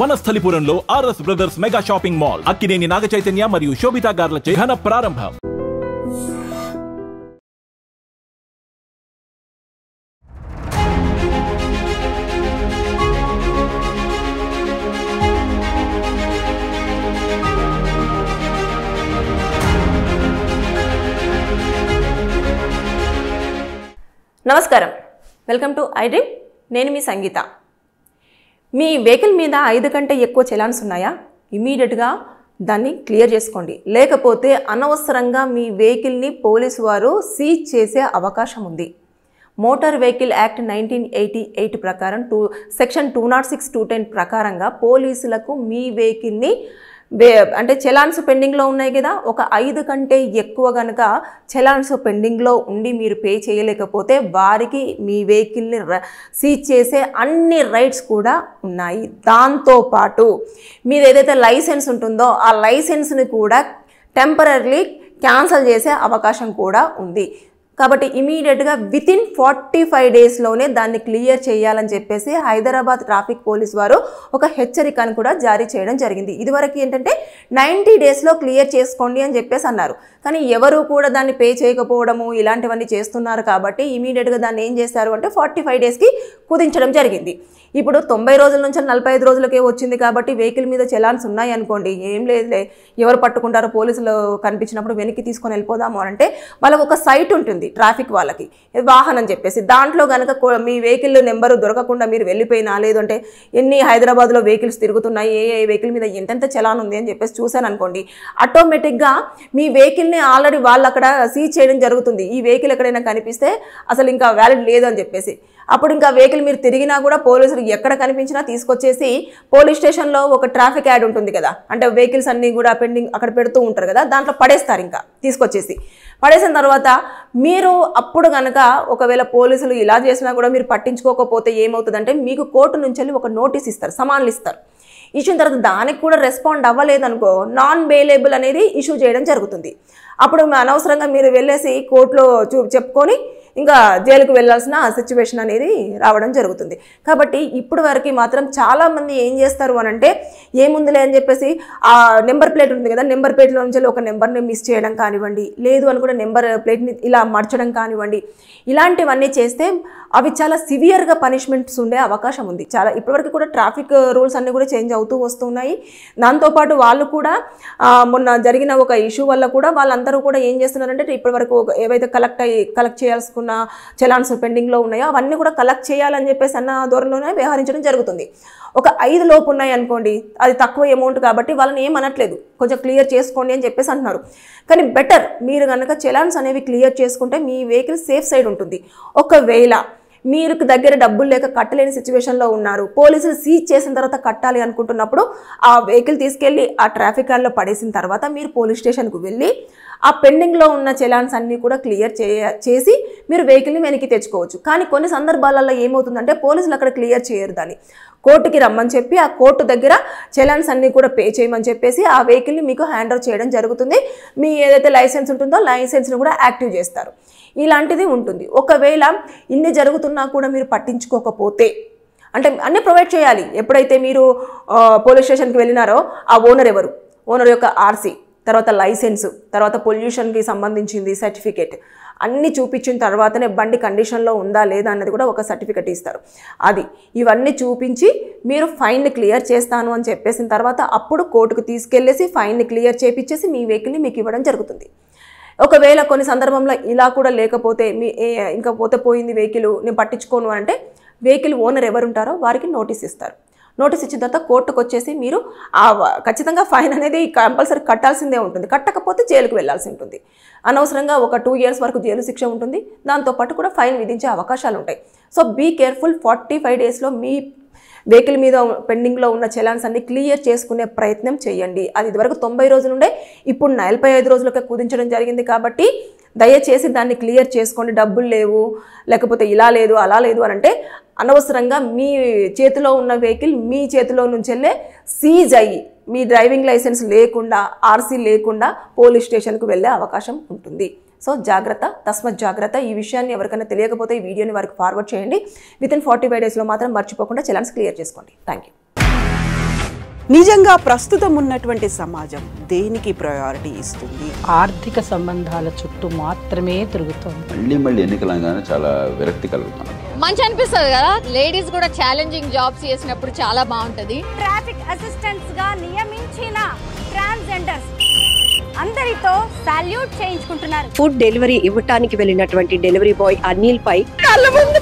వనస్థలిపురంలో RS brothers mega shopping mall Akkineni Naga Chaitanya మరియు శోభితా గార్లచే ఘన ప్రారంభం. నమస్కారం, వెల్కమ్ టు ఐ డ్రీమ్. నేను మీ సంగీత. మీ వెహికల్ మీద 5 కంటే ఎక్కువ చలాన్స్ ఉన్నాయా? ఇమీడియట్గా దాన్ని క్లియర్ చేసుకోండి. లేకపోతే అనవసరంగా మీ వెహికల్ని పోలీసు వారు సీజ్ చేసే అవకాశం ఉంది. మోటార్ వెహికల్ యాక్ట్ 1988 ప్రకారం సెక్షన్ 206, 210 ప్రకారంగా పోలీసులకు మీ వెహికల్ని అంటే చలాన్స్ పెండింగ్లో ఉన్నాయి కదా, ఒక 5 కంటే ఎక్కువ కనుక చలాన్స్ పెండింగ్లో ఉండి మీరు పే చేయలేకపోతే వారికి మీ వెహికల్ని సీజ్ చేసే అన్ని రైట్స్ కూడా ఉన్నాయి. దాంతోపాటు మీరు ఏదైతే లైసెన్స్ ఉంటుందో ఆ లైసెన్స్ని కూడా టెంపరరీ క్యాన్సిల్ చేసే అవకాశం కూడా ఉంది. కాబట్టి ఇమీడియట్గా వితిన్ 45 డేస్లోనే దాన్ని క్లియర్ చేయాలని చెప్పేసి హైదరాబాద్ ట్రాఫిక్ పోలీస్ వారు ఒక హెచ్చరికను కూడా జారీ చేయడం జరిగింది. ఇదివరకు ఏంటంటే 90 డేస్లో క్లియర్ చేసుకోండి అని చెప్పేసి అన్నారు. కానీ ఎవరు కూడా దాన్ని పే చేయకపోవడము ఇలాంటివన్నీ చేస్తున్నారు. కాబట్టి ఇమీడియట్గా దాన్ని ఏం చేశారు అంటే 45 డేస్కి కుదించడం జరిగింది. ఇప్పుడు 90 రోజుల నుంచి 45 రోజులకే వచ్చింది. కాబట్టి వెహికల్ మీద చలాన్స్ ఉన్నాయి అనుకోండి, ఏం లేదులే ఎవరు పట్టుకుంటారో పోలీసులు కనిపించినప్పుడు వెనక్కి తీసుకొని వెళ్ళిపోదాము అంటే వాళ్ళకు ఒక సైట్ ఉంటుంది ట్రాఫిక్ వాళ్ళకి, వాహనం చెప్పేసి. దాంట్లో కనుక మీ వెహికల్ నెంబరు దొరకకుండా మీరు వెళ్ళిపోయినా, లేదంటే ఎన్ని హైదరాబాద్లో వెహికల్స్ తిరుగుతున్నాయి, ఏ వెహికల్ మీద ఎంతెంత చలాన్ ఉంది అని చెప్పేసి చూశాను అనుకోండి, ఆటోమేటిక్గా మీ వెహికల్ని ఆల్రెడీ వాళ్ళు అక్కడ సీజ్ చేయడం జరుగుతుంది. ఈ వెహికల్ ఎక్కడైనా కనిపిస్తే అసలు ఇంకా వ్యాలిడ్ లేదు అని చెప్పేసి. అప్పుడు ఇంకా వెహికల్ మీరు తిరిగినా కూడా పోలీసులు ఎక్కడ కనిపించినా తీసుకొచ్చేసి పోలీస్ స్టేషన్లో ఒక ట్రాఫిక్ యాడ్ ఉంటుంది కదా, అంటే వెహికల్స్ అన్నీ కూడా పెండింగ్ అక్కడ పెడుతూ ఉంటారు కదా, దాంట్లో పడేస్తారు. ఇంకా తీసుకొచ్చేసి పడేసిన తర్వాత మీరు అప్పుడు కనుక ఒకవేళ పోలీసులు ఇలా చేసినా కూడా మీరు పట్టించుకోకపోతే ఏమవుతుందంటే మీకు కోర్టు నుంచి వెళ్ళి ఒక నోటీస్ ఇస్తారు, సమాన్లు ఇస్తారు. ఇచ్చిన తర్వాత దానికి కూడా రెస్పాండ్ అవ్వలేదనుకో నాన్ బెయిలబుల్ అనేది ఇష్యూ చేయడం జరుగుతుంది. అప్పుడు అనవసరంగా మీరు వెళ్ళేసి కోర్టులో చెప్పుకొని ఇంకా జైలుకు వెళ్ళాల్సిన సిచ్యువేషన్ అనేది రావడం జరుగుతుంది. కాబట్టి ఇప్పుడు వరకు మాత్రం చాలామంది ఏం చేస్తారు అని అంటే ఏముందిలే అని చెప్పేసి ఆ నెంబర్ ప్లేట్ ఉంది కదా, నెంబర్ ప్లేట్లో నుంచి ఒక నెంబర్ని మిస్ చేయడం కానివ్వండి, లేదు అని కూడా నెంబర్ ప్లేట్ని ఇలా మార్చడం కానివ్వండి, ఇలాంటివన్నీ చేస్తే అవి చాలా సివియర్గా పనిష్మెంట్స్ ఉండే అవకాశం ఉంది. చాలా ఇప్పటివరకు కూడా ట్రాఫిక్ రూల్స్ అన్నీ కూడా చేంజ్ అవుతూ వస్తున్నాయి. దాంతోపాటు వాళ్ళు కూడా మొన్న జరిగిన ఒక ఇష్యూ వల్ల కూడా వాళ్ళందరూ కూడా ఏం చేస్తున్నారంటే ఇప్పటివరకు ఏవైతే కలెక్ట్ చేయాల్సుకున్న చలాన్స్ పెండింగ్లో ఉన్నాయో అవన్నీ కూడా కలెక్ట్ చేయాలని చెప్పేసి అన్న ధోరణిలోనే వ్యవహరించడం జరుగుతుంది. ఒక 5 లోపు ఉన్నాయి అనుకోండి, అది తక్కువ అమౌంట్ కాబట్టి వాళ్ళని ఏమనట్లేదు, కొంచెం క్లియర్ చేసుకోండి అని చెప్పేసి అంటున్నారు. కానీ బెటర్ మీరు కనుక చలాన్స్ అనేవి క్లియర్ చేసుకుంటే మీ వెహికల్ సేఫ్ సైడ్ ఉంటుంది. ఒకవేళ మీరు దగ్గర డబ్బులు లేక కట్టలేని సిచ్యువేషన్లో ఉన్నారు, పోలీసులు సీజ్ చేసిన తర్వాత కట్టాలి అనుకుంటున్నప్పుడు ఆ వెహికల్ తీసుకెళ్ళి ఆ ట్రాఫిక్ యార్డ్లో పడేసిన తర్వాత మీరు పోలీస్ స్టేషన్కు వెళ్ళి ఆ పెండింగ్లో ఉన్న చలాన్స్ అన్నీ కూడా క్లియర్ చేసి మీరు వెహికల్ని వెనక్కి తెచ్చుకోవచ్చు. కానీ కొన్ని సందర్భాలలో ఏమవుతుందంటే పోలీసులు అక్కడ క్లియర్ చేయరు, దాన్ని కోర్టుకి రమ్మని చెప్పి ఆ కోర్టు దగ్గర చలాన్స్ అన్నీ కూడా పే చేయమని చెప్పేసి ఆ వెహికల్ని మీకు హ్యాండ్ ఓవర్ చేయడం జరుగుతుంది. మీ ఏదైతే లైసెన్స్ ఉంటుందో లైసెన్స్ని కూడా యాక్టివ్ చేస్తారు. ఇలాంటిది ఉంటుంది. ఒకవేళ ఇన్ని జరుగుతున్నా కూడా మీరు పట్టించుకోకపోతే, అంటే అన్నీ ప్రొవైడ్ చేయాలి. ఎప్పుడైతే మీరు పోలీస్ స్టేషన్కి వెళ్ళినారో ఆ ఓనర్ ఎవరు, ఓనర్ యొక్క ఆర్సీ, తర్వాత లైసెన్స్, తర్వాత పొల్యూషన్కి సంబంధించింది సర్టిఫికేట్ అన్నీ చూపించిన తర్వాతనే బండి కండిషన్లో ఉందా లేదా అన్నది కూడా ఒక సర్టిఫికేట్ ఇస్తారు. ఇవన్నీ చూపించి మీరు ఫైన్ని క్లియర్ చేస్తాను అని చెప్పేసిన తర్వాత అప్పుడు కోర్టుకు తీసుకెళ్ళేసి ఫైన్ని క్లియర్ చేపించేసి మీ వెహికల్ని మీకు ఇవ్వడం జరుగుతుంది. ఒకవేళ కొన్ని సందర్భంలో ఇలా కూడా లేకపోతే ఇంకా పోయింది వెహికల్ నేను పట్టించుకోను అంటే వెహికల్ ఓనర్ ఎవరు ఉంటారో వారికి నోటీస్ ఇస్తారు. నోటీస్ ఇచ్చిన తర్వాత కోర్టుకు వచ్చేసి మీరు ఖచ్చితంగా ఫైన్ అనేది కంపల్సరీ కట్టాల్సిందే ఉంటుంది. కట్టకపోతే జైలుకు వెళ్లాల్సి ఉంటుంది. అనవసరంగా ఒక 2 years వరకు జైలు శిక్ష ఉంటుంది. దాంతోపాటు కూడా ఫైన్ విధించే అవకాశాలు ఉంటాయి. So be careful. 45 డేస్లో మీ వెహికల్ మీద పెండింగ్లో ఉన్న చలాన్స్ అన్ని క్లియర్ చేసుకునే ప్రయత్నం చేయండి. అది ఇదివరకు 90 రోజులు ఉండే, ఇప్పుడు 45 రోజులకే కుదించడం జరిగింది. కాబట్టి దయచేసి దాన్ని క్లియర్ చేసుకోండి. డబ్బులు లేవు, లేకపోతే ఇలా లేదు అలా లేదు అని అంటే అనవసరంగా మీ చేతిలో ఉన్న వెహికల్ మీ చేతిలో నుంచి వెళ్ళే సీజ్ అయ్యి మీ డ్రైవింగ్ లైసెన్స్ లేకుండా, ఆర్సీ లేకుండా పోలీస్ స్టేషన్కు వెళ్ళే అవకాశం ఉంటుంది. సో జాగ్రత్త, తస్మత్ జాగ్రత్త. ఈ విషయాన్ని ఎవరికైనా తెలియకపోతే ఈ వీడియోని వారికి ఫార్వర్డ్ చేయండి. వితిన్ 45 డేస్లో మాత్రం మర్చిపోకుండా చలాన్స్ క్లియర్ చేసుకోండి. Thank you. నిజంగా ప్రస్తుతం ఉన్నటువంటి సమాజం దేనికి ప్రయారిటీ ఇస్తుంది? ఆర్థిక సంబంధాల చుట్టూ మాత్రమే తిరుగుతోంది. మళ్ళీ ఎన్నికలంగానే చాలా విరక్తి కలుగుతాను. మంచి అనిపిస్తుంది కదా, లేడీస్ కూడా ఛాలెంజింగ్ జాబ్స్ చేసినప్పుడు చాలా బాగుంటది. ట్రాఫిక్ అసిస్టెంట్స్ గా నియమించిన ట్రాన్స్జెండర్స్ అందరితో సాల్యూట్ చేయించుకుంటున్నారు. ఫుడ్ డెలివరీ ఇవ్వటానికి వెళ్ళినటువంటి డెలివరీ బాయ్ అనిల్ పై కళ్ళ ముందు